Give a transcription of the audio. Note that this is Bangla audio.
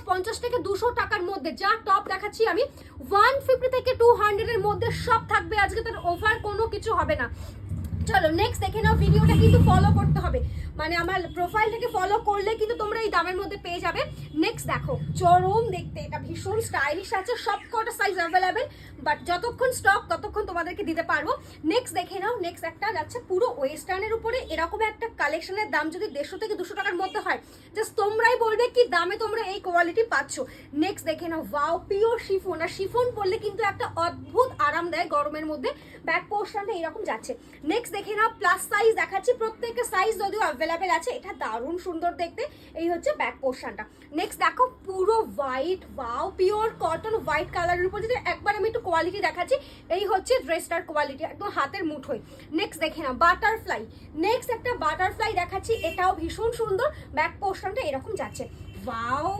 150 থেকে 200 টাকার মধ্যে যা টপ দেখাচ্ছি আমি 150 থেকে 200 এর মধ্যে সব থাকবে আজকে, তার ওভার কোনো কিছু হবে না। চলো নেক্সট দেখে নাও। ভিডিওটা কিন্তু ফলো করতে হবে, মানে আমার প্রোফাইলটাকে ফলো করলে কিন্তু তোমরা এই দামের মধ্যে পেয়ে যাবে। নেক্সট দেখো, চরম দেখতে, এটা ভীষণ স্টাইলিশ আছে, সব কটা সাইজ অ্যাভেলেবেল, বাট যতক্ষণ স্টক ততক্ষণ তোমাদেরকে দিতে পারবো। নেক্সট দেখে নাও, নেক্সট একটা যাচ্ছে পুরো ওয়েস্টার্নের উপরে, এরকম একটা কালেকশনের দাম যদি 150 থেকে 200 টাকার মধ্যে হয়, জাস্ট তোমরাই বলবে কি দামে তোমরা এই কোয়ালিটি পাচ্ছ। নেক্সট দেখে নাও, ওয়াও, পিওর শিফন। আর শিফন পরলে কিন্তু একটা অদ্ভুত আরাম দেয় গরমের মধ্যে। ব্যাক পোর্শনটা এরকম যাচ্ছে। নেক্সট দেখে নাও, প্লাস সাইজ দেখাচ্ছি, প্রত্যেকটা সাইজ যদিও অ্যাভেলেবেল আছে। এটা দারুণ সুন্দর দেখতে, এই হচ্ছে ব্যাক পোর্শনটা। নেক্সট দেখো, পুরো white, wow, pure cotton white কালারের উপর যদি একবার আমি একটু কোয়ালিটি দেখাচ্ছি, এই হচ্ছে ড্রেসটার কোয়ালিটি, একদম হাতের মুঠোয়। নেক্সট দেখে নাও, বাটারফ্লাই। নেক্সট একটা বাটারফ্লাই দেখাচ্ছি, এটাও ভীষণ সুন্দর, ব্যাক পোর্শনটা এরকম যাচ্ছে, ওয়াও।